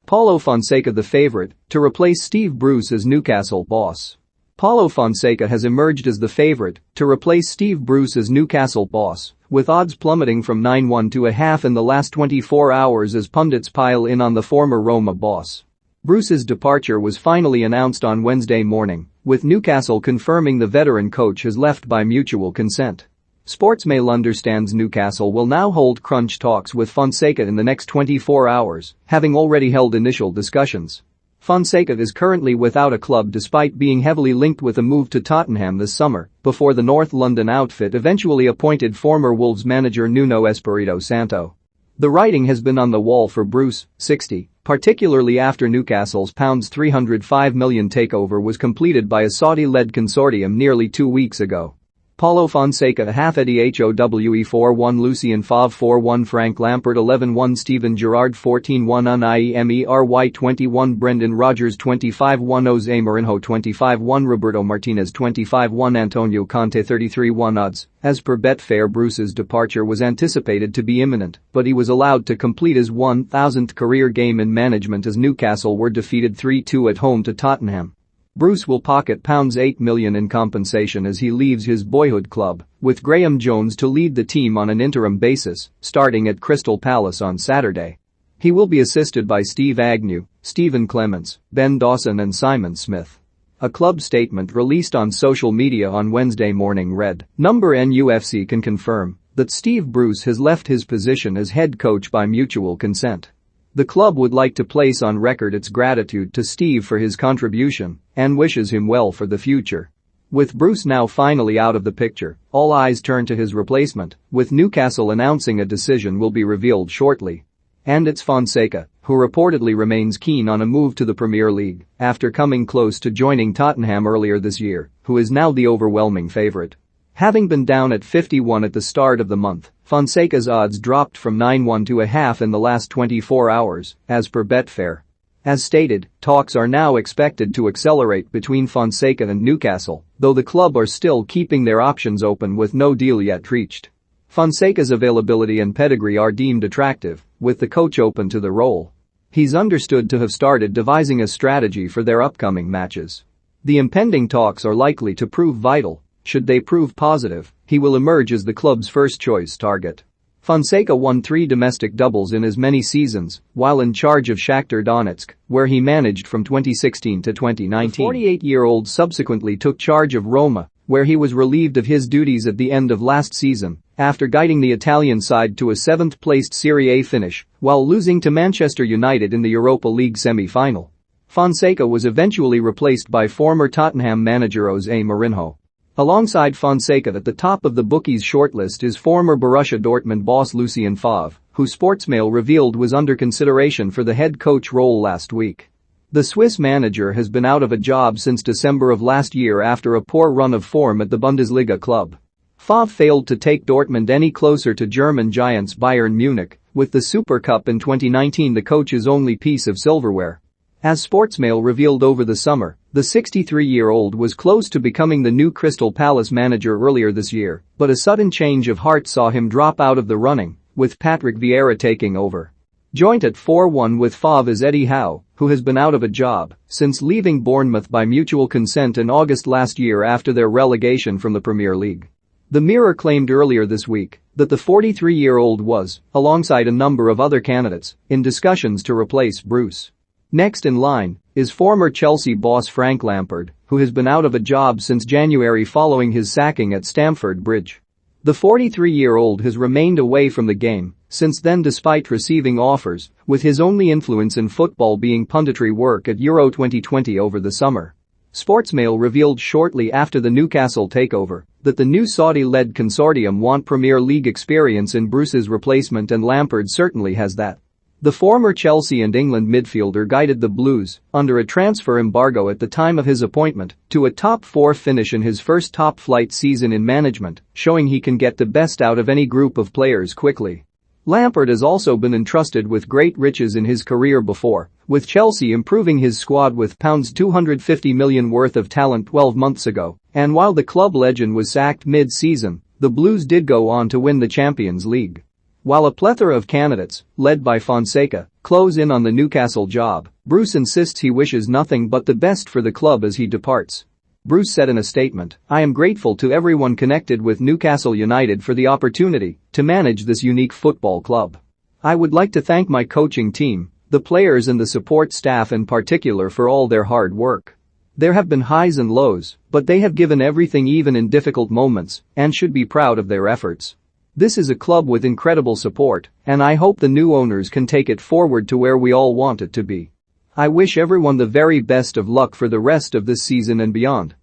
Paulo Fonseca the favorite to replace Steve Bruce as Newcastle boss. Paulo Fonseca has emerged as the favorite to replace Steve Bruce as Newcastle boss, with odds plummeting from 9-1 to a half in the last 24 hours as pundits pile in on the former Roma boss. Bruce's departure was finally announced on Wednesday morning, with Newcastle confirming the veteran coach has left by mutual consent. Sportsmail understands Newcastle will now hold crunch talks with Fonseca in the next 24 hours, having already held initial discussions. Fonseca is currently without a club despite being heavily linked with a move to Tottenham this summer, before the North London outfit eventually appointed former Wolves manager Nuno Espirito Santo. The writing has been on the wall for Bruce, 60, particularly after Newcastle's £305 million takeover was completed by a Saudi-led consortium nearly 2 weeks ago. Paulo Fonseca half Eddie Howe 4-1 Lucien Favre 4-1 Frank Lampard 11-1 Steven Gerrard 14-1 Niemery 21 Brendan Rodgers 25-1 Jose Mourinho 25-1 Roberto Martinez 25-1 Antonio Conte 33-1 odds. As per Betfair, Bruce's departure was anticipated to be imminent, but he was allowed to complete his 1,000th career game in management as Newcastle were defeated 3-2 at home to Tottenham. Bruce will pocket £8 million in compensation as he leaves his boyhood club, with Graham Jones to lead the team on an interim basis, starting at Crystal Palace on Saturday. He will be assisted by Steve Agnew, Stephen Clements, Ben Dawson and Simon Smith. A club statement released on social media on Wednesday morning read, "NUFC can confirm that Steve Bruce has left his position as head coach by mutual consent. The club would like to place on record its gratitude to Steve for his contribution and wishes him well for the future." With Bruce now finally out of the picture, all eyes turn to his replacement, with Newcastle announcing a decision will be revealed shortly. And it's Fonseca, who reportedly remains keen on a move to the Premier League after coming close to joining Tottenham earlier this year, who is now the overwhelming favorite. Having been down at 51 at the start of the month, Fonseca's odds dropped from 9-1 to a half in the last 24 hours, as per Betfair. As stated, talks are now expected to accelerate between Fonseca and Newcastle, though the club are still keeping their options open with no deal yet reached. Fonseca's availability and pedigree are deemed attractive, with the coach open to the role. He's understood to have started devising a strategy for their upcoming matches. The impending talks are likely to prove vital. Should they prove positive, he will emerge as the club's first-choice target. Fonseca won 3 domestic doubles in as many seasons, while in charge of Shakhtar Donetsk, where he managed from 2016 to 2019. The 48-year-old subsequently took charge of Roma, where he was relieved of his duties at the end of last season, after guiding the Italian side to a 7th-placed Serie A finish, while losing to Manchester United in the Europa League semi-final. Fonseca was eventually replaced by former Tottenham manager Jose Mourinho. Alongside Fonseca at the top of the bookies' shortlist is former Borussia Dortmund boss Lucien Favre, who Sportsmail revealed was under consideration for the head coach role last week. The Swiss manager has been out of a job since December of last year after a poor run of form at the Bundesliga club. Favre failed to take Dortmund any closer to German giants Bayern Munich, with the Super Cup in 2019 the coach's only piece of silverware. As Sportsmail revealed over the summer, the 63-year-old was close to becoming the new Crystal Palace manager earlier this year, but a sudden change of heart saw him drop out of the running, with Patrick Vieira taking over. Joint at 4-1 with Favre is Eddie Howe, who has been out of a job since leaving Bournemouth by mutual consent in August last year after their relegation from the Premier League. The Mirror claimed earlier this week that the 43-year-old was, alongside a number of other candidates, in discussions to replace Bruce. Next in line is former Chelsea boss Frank Lampard, who has been out of a job since January following his sacking at Stamford Bridge. The 43-year-old has remained away from the game since then despite receiving offers, with his only influence in football being punditry work at Euro 2020 over the summer. Sportsmail revealed shortly after the Newcastle takeover that the new Saudi-led consortium want Premier League experience in Bruce's replacement, and Lampard certainly has that. The former Chelsea and England midfielder guided the Blues, under a transfer embargo at the time of his appointment, to a top-4 finish in his first top-flight season in management, showing he can get the best out of any group of players quickly. Lampard has also been entrusted with great riches in his career before, with Chelsea improving his squad with £250 million worth of talent 12 months ago, and while the club legend was sacked mid-season, the Blues did go on to win the Champions League. While a plethora of candidates, led by Fonseca, close in on the Newcastle job, Bruce insists he wishes nothing but the best for the club as he departs. Bruce said in a statement, "I am grateful to everyone connected with Newcastle United for the opportunity to manage this unique football club. I would like to thank my coaching team, the players and the support staff in particular for all their hard work. There have been highs and lows, but they have given everything even in difficult moments and should be proud of their efforts. This is a club with incredible support, and I hope the new owners can take it forward to where we all want it to be. I wish everyone the very best of luck for the rest of this season and beyond."